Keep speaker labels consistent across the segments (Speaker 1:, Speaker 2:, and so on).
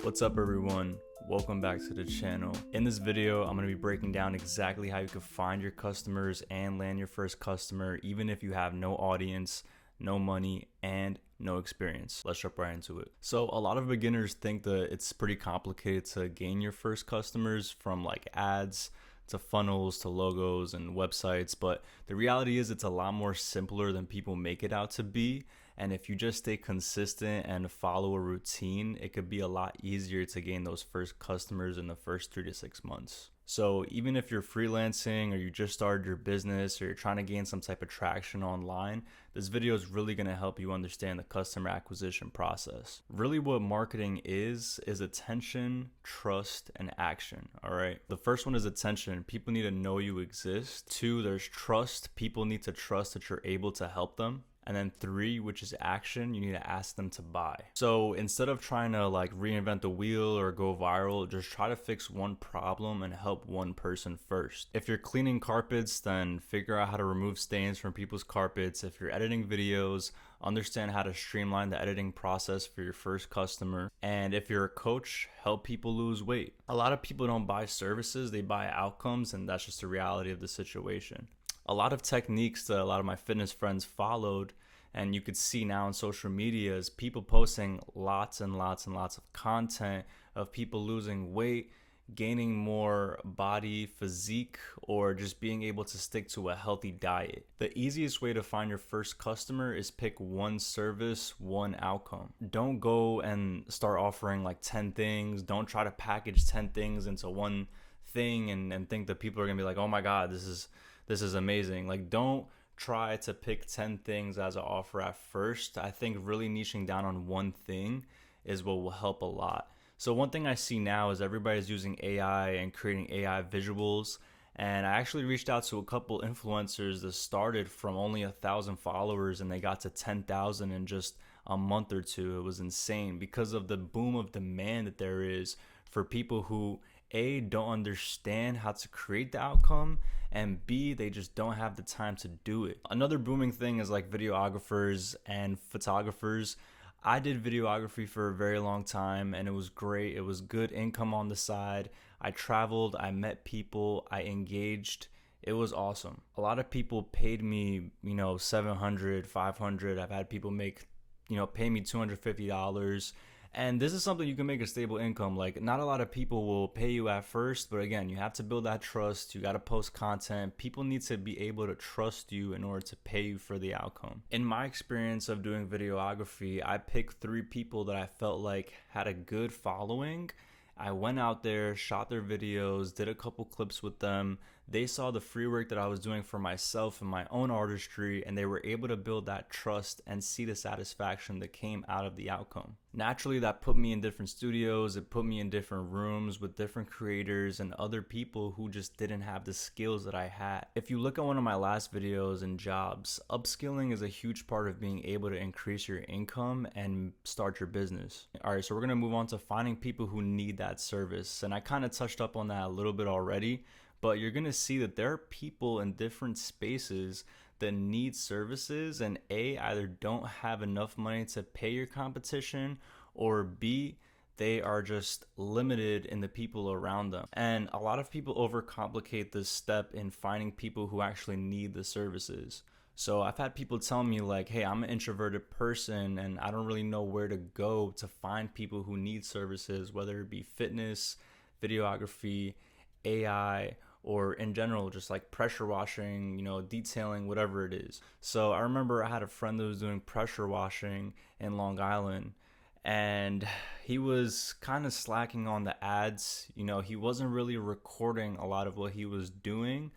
Speaker 1: What's up everyone? Welcome back to the channel. In this video, I'm going to be breaking down exactly how you can find your customers and land your first customer even if you have no audience, no money, and no experience. Let's jump right into it. So a lot of beginners think that it's pretty complicated to gain your first customers, from like ads to funnels to logos and websites, but the reality is it's a lot more simpler than people make it out to be. And if you just stay consistent and follow a routine, it could be a lot easier to gain those first customers in the first 3 to 6 months. So even if you're freelancing or you just started your business or you're trying to gain some type of traction online, this video is really going to help you understand the customer acquisition process. Really what marketing is attention, trust, and action. All right. The first one is attention. People need to know you exist. 2, there's trust. People need to trust that you're able to help them. And then 3, which is action, you need to ask them to buy. So instead of trying to like reinvent the wheel or go viral, just try to fix one problem and help one person first. If you're cleaning carpets, then figure out how to remove stains from people's carpets. If you're editing videos, understand how to streamline the editing process for your first customer. And if you're a coach, help people lose weight. A lot of people don't buy services, they buy outcomes, and that's just the reality of the situation. A lot of techniques that a lot of my fitness friends followed, and you could see now on social media, is people posting lots and lots and lots of content of people losing weight, gaining more body physique, or just being able to stick to a healthy diet. The easiest way to find your first customer is pick one service, one outcome. Don't go and start offering like 10 things. Don't try to package 10 things into one thing and think that people are gonna be like, oh my God, this is amazing. Like, don't try to pick 10 things as an offer at first. I think really niching down on one thing is what will help a lot. So one thing I see now is everybody's using AI and creating AI visuals. And I actually reached out to a couple influencers that started from only 1,000 followers and they got to 10,000 in just a month or two. It was insane because of the boom of demand that there is for people who don't understand how to create the outcome, and B, they just don't have the time to do it. Another booming thing is like videographers and photographers. I did videography for a very long time and it was great. It was good income on the side. I traveled, I met people, I engaged. It was awesome. A lot of people paid me, $700, $500. I've had people pay me $250. And this is something you can make a stable income. Like, not a lot of people will pay you at first, but again, you have to build that trust. You got to post content. People need to be able to trust you in order to pay you for the outcome. In my experience of doing videography, I picked 3 people that I felt like had a good following. I went out there, shot their videos, did a couple clips with them. They saw the free work that I was doing for myself and my own artistry, and they were able to build that trust and see the satisfaction that came out of the outcome. Naturally, that put me in different studios. It put me in different rooms with different creators and other people who just didn't have the skills that I had. If you look at one of my last videos in jobs, upskilling is a huge part of being able to increase your income and start your business. All right, so we're going to move on to finding people who need that service. And I kind of touched up on that a little bit already, but you're going to see that there are people in different spaces that need services and either don't have enough money to pay your competition, or B, they are just limited in the people around them. And a lot of people overcomplicate this step in finding people who actually need the services. So I've had people tell me like, hey, I'm an introverted person and I don't really know where to go to find people who need services, whether it be fitness, videography, AI, or in general, just like pressure washing, detailing, whatever it is. So I remember I had a friend that was doing pressure washing in Long Island, and he was kind of slacking on the ads. He wasn't really recording a lot of what he was doing.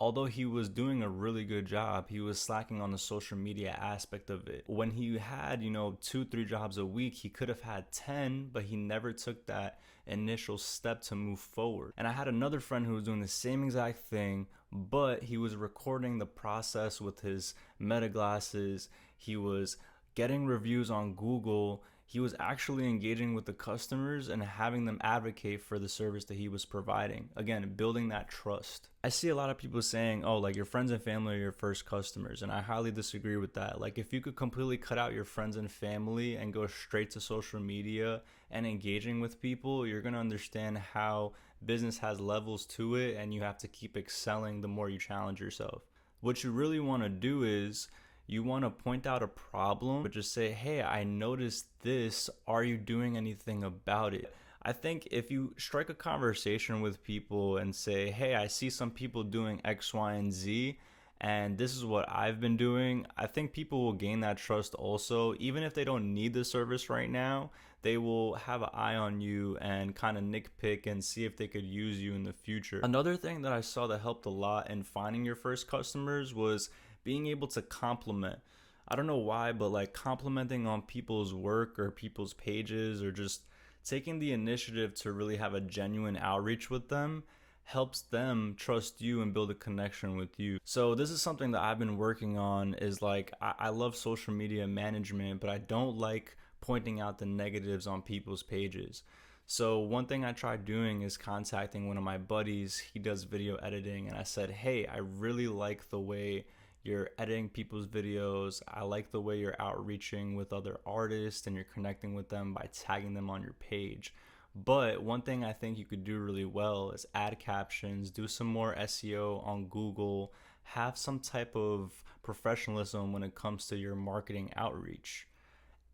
Speaker 1: Although he was doing a really good job, he was slacking on the social media aspect of it. When he had, 2-3 jobs a week, he could have had 10, but he never took that initial step to move forward. And I had another friend who was doing the same exact thing, but he was recording the process with his meta glasses. He was getting reviews on Google. He was actually engaging with the customers and having them advocate for the service that he was providing. Again, building that trust. I see a lot of people saying, oh, like your friends and family are your first customers. And I highly disagree with that. Like if you could completely cut out your friends and family and go straight to social media and engaging with people, you're going to understand how business has levels to it and you have to keep excelling the more you challenge yourself. What you really want to do is you want to point out a problem, but just say, hey, I noticed this. Are you doing anything about it? I think if you strike a conversation with people and say, hey, I see some people doing X, Y, and Z, and this is what I've been doing, I think people will gain that trust also. Even if they don't need the service right now, they will have an eye on you and kind of nitpick and see if they could use you in the future. Another thing that I saw that helped a lot in finding your first customers was being able to compliment. I don't know why, but like complimenting on people's work or people's pages or just taking the initiative to really have a genuine outreach with them helps them trust you and build a connection with you. So this is something that I've been working on is like, I love social media management, but I don't like pointing out the negatives on people's pages. So one thing I tried doing is contacting one of my buddies. He does video editing, and I said, hey, I really like the way you're editing people's videos. I like the way you're outreaching with other artists and you're connecting with them by tagging them on your page. But one thing I think you could do really well is add captions, do some more SEO on Google, have some type of professionalism when it comes to your marketing outreach.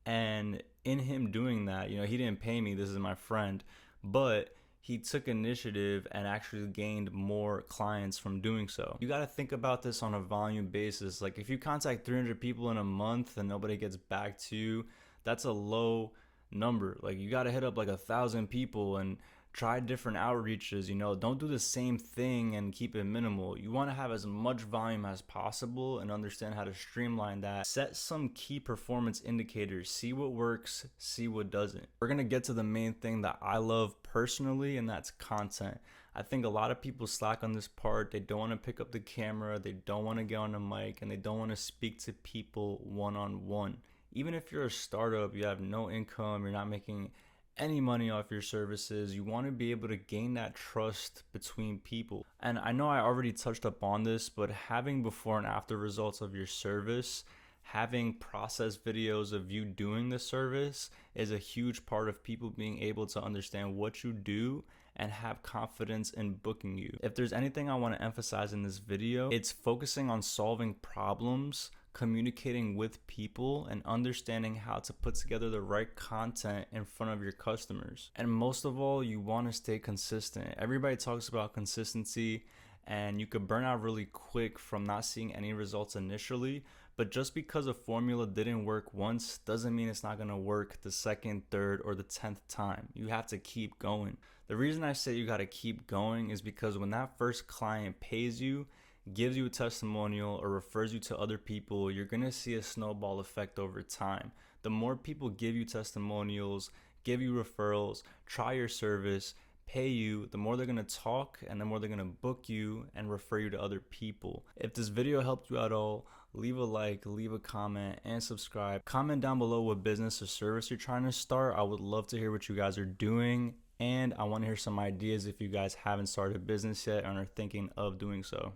Speaker 1: And in him doing that, you know, he didn't pay me, this is my friend, but he took initiative and actually gained more clients from doing so. You got to think about this on a volume basis. Like if you contact 300 people in a month and nobody gets back to you, that's a low number. Like you got to hit up like 1,000 people and try different outreaches. You know, don't do the same thing and keep it minimal. You want to have as much volume as possible and understand how to streamline that. Set some key performance indicators. See what works, see what doesn't. We're going to get to the main thing that I love personally, and that's content. I think a lot of people slack on this part. They don't want to pick up the camera, they don't want to get on the mic, and they don't want to speak to people one-on-one. Even if you're a startup, you have no income, you're not making any money off your services, you want to be able to gain that trust between people. And I know I already touched up on this, but having before and after results of your service, having process videos of you doing the service is a huge part of people being able to understand what you do and have confidence in booking you. If there's anything I want to emphasize in this video, it's focusing on solving problems, communicating with people, and understanding how to put together the right content in front of your customers. And most of all, you want to stay consistent. Everybody talks about consistency, and you could burn out really quick from not seeing any results initially, but just because a formula didn't work once doesn't mean it's not going to work the second, third, or the 10th time. You have to keep going. The reason I say you got to keep going is because when that first client pays you, gives you a testimonial, or refers you to other people, you're going to see a snowball effect over time. The more people give you testimonials, give you referrals, try your service, pay you, the more they're going to talk and the more they're going to book you and refer you to other people. If this video helped you at all, leave a like, leave a comment, and subscribe. Comment down below what business or service you're trying to start. I would love to hear what you guys are doing, and I want to hear some ideas if you guys haven't started a business yet and are thinking of doing so.